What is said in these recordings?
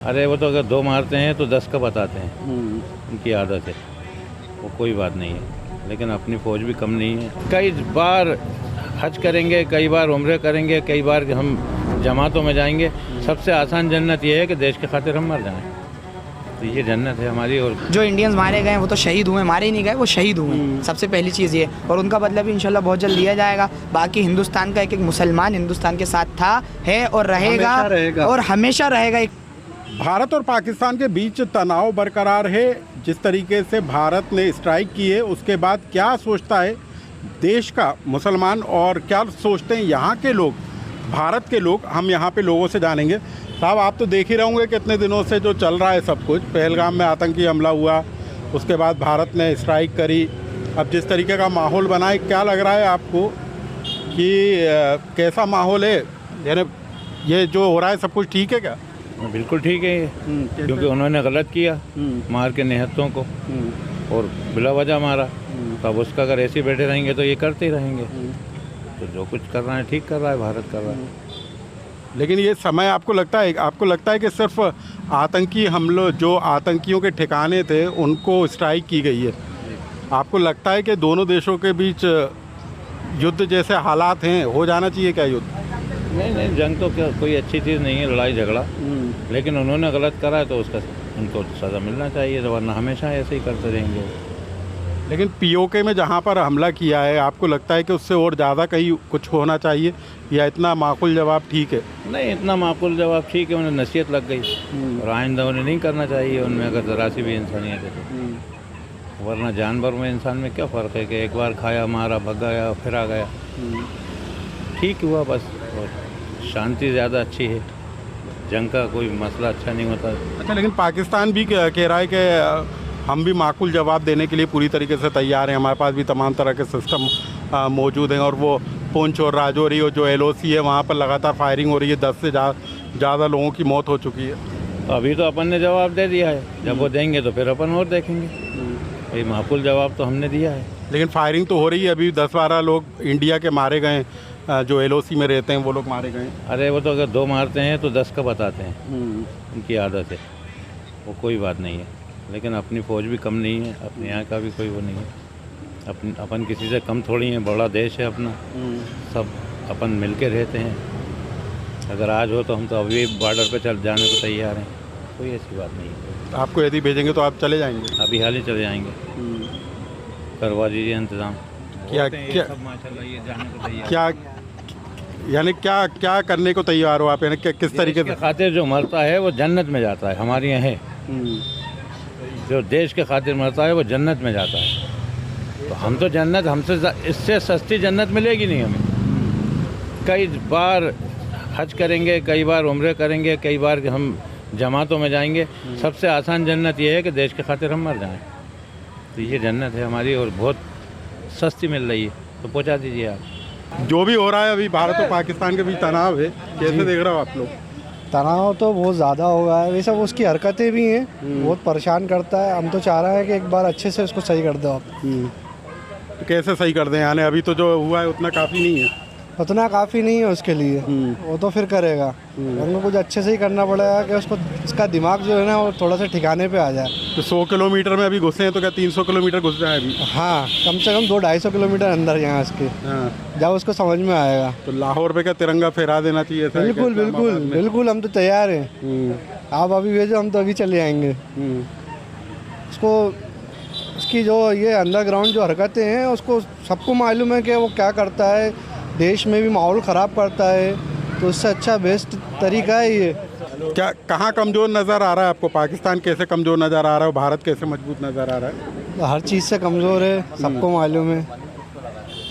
अरे वो तो अगर 2 मारते हैं तो 10 का बताते हैं, उनकी आदत है, वो कोई बात नहीं है। लेकिन अपनी फ़ौज भी कम नहीं है। कई बार हज करेंगे, कई बार उम्रे करेंगे, कई बार हम जमातों में जाएंगे। सबसे आसान जन्नत ये है कि देश के खातिर हम मर जाएं, तो ये जन्नत है हमारी। और जो इंडियंस मारे गए वो तो शहीद हुए, मारे ही नहीं गए, वो शहीद हुए। सबसे पहली चीज़ ये, और उनका बदला भी इंशाल्लाह बहुत जल्द लिया जाएगा। बाकी हिंदुस्तान का एक एक मुसलमान हिंदुस्तान के साथ था, है और रहेगा और हमेशा रहेगा। भारत और पाकिस्तान के बीच तनाव बरकरार है। जिस तरीके से भारत ने स्ट्राइक की है, उसके बाद क्या सोचता है देश का मुसलमान और क्या सोचते हैं यहाँ के लोग, भारत के लोग, हम यहाँ पे लोगों से जानेंगे। साहब, आप तो देख ही रहे होंगे कितने दिनों से जो चल रहा है सब कुछ। पहलगाम में आतंकी हमला हुआ, उसके बाद भारत ने स्ट्राइक करी, अब जिस तरीके का माहौल बना है, क्या लग रहा है आपको कि कैसा माहौल है? यानी ये जो हो रहा है सब कुछ ठीक है क्या? बिल्कुल ठीक है ये, क्योंकि उन्होंने गलत किया, मार के निहत्तों को और बिला वजह मारा। तब उसका अगर ऐसे बैठे रहेंगे तो ये करते ही रहेंगे। तो जो कुछ कर रहा है ठीक कर रहा है, भारत कर रहा है। लेकिन ये समय आपको लगता है कि सिर्फ आतंकी हमलों, जो आतंकियों के ठिकाने थे, उनको स्ट्राइक की गई है? आपको लगता है कि दोनों देशों के बीच युद्ध जैसे हालात हैं, हो जाना चाहिए क्या युद्ध? नहीं, जंग तो क्या कोई अच्छी चीज़ नहीं है, लड़ाई झगड़ा। लेकिन उन्होंने गलत करा है तो उसका उनको सज़ा मिलना चाहिए, वरना हमेशा ऐसे ही करते रहेंगे। लेकिन पीओके में जहाँ पर हमला किया है, आपको लगता है कि उससे और ज़्यादा कहीं कुछ होना चाहिए, या इतना माकूल जवाब ठीक है? नहीं, इतना माकूल जवाब ठीक है, उन्हें नसीहत लग गई और आइंदा उन्हें नहीं करना चाहिए उनमें, अगर ज़रा सी भी इंसानियत है तो। वरना जानवर में इंसान में क्या फ़र्क है कि एक बार खाया, मारा, भग गया, फिर आ गया। ठीक हुआ बस, और शांति ज़्यादा अच्छी है, जंग का कोई मसला अच्छा नहीं होता। अच्छा, लेकिन पाकिस्तान भी कह रहा है कि हम भी माकूल जवाब देने के लिए पूरी तरीके से तैयार हैं, हमारे पास भी तमाम तरह के सिस्टम मौजूद हैं। और वो पुंछ और राजौरी और जो LOC है, वहाँ पर लगातार फायरिंग हो रही है, 10 से ज़्यादा लोगों की मौत हो चुकी है। तो अभी तो अपन ने जवाब दे दिया है, जब वो देंगे तो फिर अपन और देखेंगे। ये माकूल जवाब तो हमने दिया है। लेकिन फायरिंग तो हो रही है, अभी 10-12 लोग इंडिया के मारे गए, जो LOC में रहते हैं वो लोग मारे गए। अरे वो तो अगर 2 मारते हैं तो 10 का बताते हैं, उनकी आदत है, वो कोई बात नहीं है। लेकिन अपनी फ़ौज भी कम नहीं है, अपने यहाँ का भी कोई वो नहीं है। अपन किसी से कम थोड़ी हैं, बड़ा देश है अपना, सब अपन मिल के रहते हैं। अगर आज हो तो हम तो अभी बॉर्डर पे चल जाने को तैयार हैं, कोई ऐसी बात नहीं है। आपको यदि भेजेंगे तो आप चले जाएंगे? अभी हाल ही चले जाएंगे, करवा दीजिए इंतज़ाम। क्या सब माशाल्लाह ये जाने को तैयार। क्या करने को तैयार हो आप? यानी किस तरीके से? खातिर जो मरता है वो जन्नत में जाता है, हमारे यहाँ है। जो देश के खातिर मरता है वो जन्नत में जाता है। तो हम तो जन्नत, हमसे इससे सस्ती जन्नत मिलेगी नहीं हमें। कई बार हज करेंगे, कई बार उम्रे करेंगे, कई बार हम जमातों में जाएंगे। सबसे आसान जन्नत ये है कि देश के खातिर हम मर जाएं, तो ये जन्नत है हमारी और बहुत सस्ती मिल रही है, तो पहुँचा दीजिए आप। जो भी हो रहा है अभी भारत और पाकिस्तान के बीच तनाव है, कैसे देख रहे हो आप लोग? तनाव तो बहुत ज़्यादा हो गया है, वैसे उसकी हरकतें भी हैं, बहुत परेशान करता है। हम तो चाह रहे हैं कि एक बार अच्छे से उसको सही कर दो आप। तो कैसे सही कर दें? यानी अभी तो जो हुआ है उतना काफ़ी नहीं है। उतना काफ़ी नहीं है उसके लिए, वो तो फिर करेगा। हमको कुछ अच्छे से ही करना पड़ेगा कि उसको, उसका दिमाग जो है ना वो थोड़ा सा ठिकाने पे आ जाए। तो 100 किलोमीटर में अभी घुसे हैं, तो क्या 300 किलोमीटर घुस जाए अभी? हाँ, कम से कम 200-250 किलोमीटर अंदर यहाँ इसके, जब उसको समझ में आएगा। तो लाहौर पे क्या तिरंगा फहरा देना चाहिए था? बिल्कुल बिल्कुल बिल्कुल, हम तो तैयार हैं। आप अभी भेजो, हम तो अभी चले आएंगे। उसको, उसकी जो ये अंडरग्राउंड जो हरकतें हैं, उसको सबको मालूम है कि वो क्या करता है, देश में भी माहौल ख़राब करता है। तो उससे अच्छा बेस्ट तरीका है ये। क्या कहाँ कमज़ोर नज़र आ रहा है आपको? पाकिस्तान कैसे कमज़ोर नज़र आ रहा है, भारत कैसे मजबूत नज़र आ रहा है? हर चीज़ से कमज़ोर है, सबको मालूम है,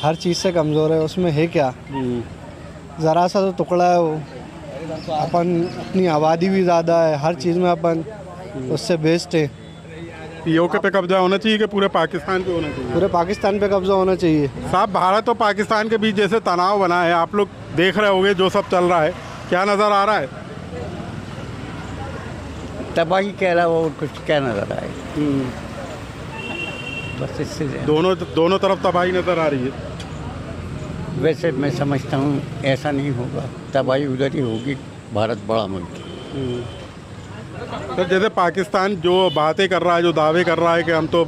हर चीज़ से कमज़ोर है। उसमें है क्या, ज़रा सा तो टुकड़ा है वो। अपन, अपनी आबादी भी ज़्यादा है, हर चीज़ में अपन उससे बेस्ट है। पीओके पे कब्जा होना चाहिए कि पूरे पाकिस्तान पे होना चाहिए? पूरे पाकिस्तान पे कब्जा होना चाहिए। साहब, भारत और पाकिस्तान के बीच जैसे तनाव बना है, आप लोग देख रहे होंगे जो सब चल रहा है, क्या नज़र आ रहा है? तबाही कह रहा वो, कुछ क्या नज़र आए, बस इससे दोनों तरफ तबाही नज़र आ रही है। वैसे मैं समझता हूँ ऐसा नहीं होगा, तबाही उधर ही होगी, भारत बड़ा मुल्क है। तो जैसे पाकिस्तान जो बातें कर रहा है, जो दावे कर रहा है कि हम तो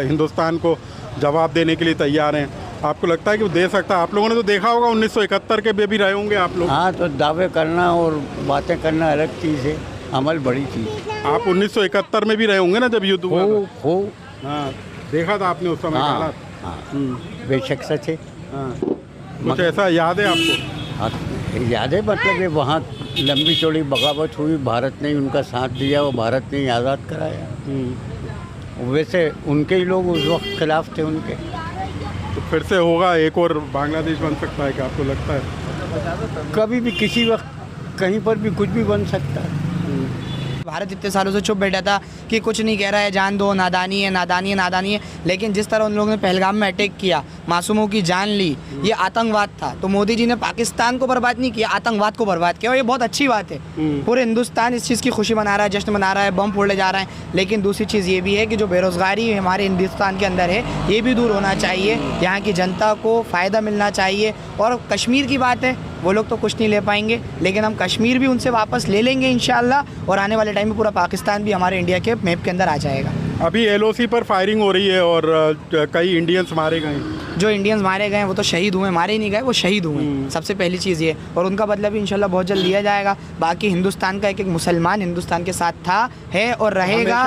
हिंदुस्तान को जवाब देने के लिए तैयार हैं, आपको लगता है कि वो दे सकता है? आप लोगों ने तो देखा होगा 1971 के भी रहे होंगे आप लोग। हाँ, तो दावे करना और बातें करना अलग चीज़ है, अमल बड़ी चीज़ है। आप 1971 में भी रहे होंगे ना जब युद्ध हुआ था? हो हाँ, देखा था आपने उस समय हाँ हालात? हाँ, बेशक सच है। हाँ, कुछ ऐसा याद है आपको? हाँ, याद है, मतलब ये वहाँ लंबी चौड़ी बगावत हुई, भारत ने उनका साथ दिया और भारत ने ही आज़ाद कराया। वैसे उनके ही लोग उस वक्त खिलाफ थे उनके। तो फिर से होगा, एक और बांग्लादेश बन सकता है क्या आपको लगता है? कभी भी किसी वक्त कहीं पर भी कुछ भी बन सकता है। भारत इतने सालों से चुप बैठा था कि कुछ नहीं कह रहा है, जान दो, नादानी है, नादानी है, नादानी है। लेकिन जिस तरह उन लोगों ने पहलगाम में अटैक किया, मासूमों की जान ली, ये आतंकवाद था। तो मोदी जी ने पाकिस्तान को बर्बाद नहीं किया, आतंकवाद को बर्बाद किया, और ये बहुत अच्छी बात है। पूरे हिंदुस्तान इस चीज़ की खुशी मना रहा है, जश्न मना रहा है, बम फोड़े जा रहे हैं। लेकिन दूसरी चीज़ ये भी है कि जो बेरोज़गारी हमारे हिंदुस्तान के अंदर है, ये भी दूर होना चाहिए। यहाँ की जनता को फ़ायदा मिलना चाहिए। और कश्मीर की बात है, वो लोग तो कुछ नहीं ले पाएंगे, लेकिन हम कश्मीर भी उनसे वापस ले लेंगे इंशाल्लाह। और आने वाले टाइम में पूरा पाकिस्तान भी हमारे इंडिया के मैप के अंदर आ जाएगा। अभी LOC पर फायरिंग हो रही है और कई इंडियंस मारे गए। जो इंडियंस मारे गए वो तो शहीद हुए, मारे ही नहीं गए, वो शहीद हुए। सबसे पहली चीज़ ये, और उनका बदला भी इंशाल्लाह बहुत जल्द लिया जाएगा। बाकी हिंदुस्तान का एक एक मुसलमान हिंदुस्तान के साथ था, है और रहेगा,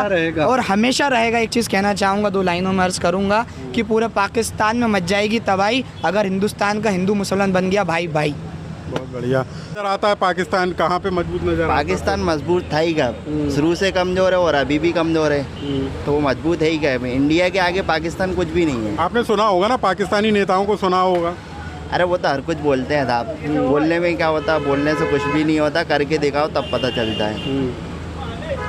और हमेशा रहेगा। एक चीज़ कहना चाहूँगा, 2 लाइनों में अर्ज़ करूँगा कि पूरे पाकिस्तान में मच जाएगी तबाही अगर हिंदुस्तान का हिंदू मुसलमान बन गया भाई भाई। बहुत बढ़िया नजर आता है। पाकिस्तान कहाँ पे मजबूत नजर आता है? पाकिस्तान मजबूत था ही क्या, शुरू से कमज़ोर है और अभी भी कमज़ोर है, तो वो मजबूत है ही क्या। इंडिया के आगे पाकिस्तान कुछ भी नहीं है। आपने सुना होगा ना, पाकिस्तानी नेताओं को सुना होगा। अरे वो तो हर कुछ बोलते हैं साहब, बोलने में क्या होता है, बोलने से कुछ भी नहीं होता, करके दिखाओ तब पता चलता है।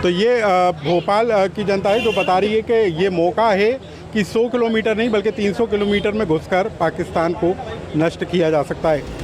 तो ये भोपाल की जनता है जो बता रही है कि ये मौका है कि 100 किलोमीटर नहीं बल्कि 300 किलोमीटर में घुसकर पाकिस्तान को नष्ट किया जा सकता है।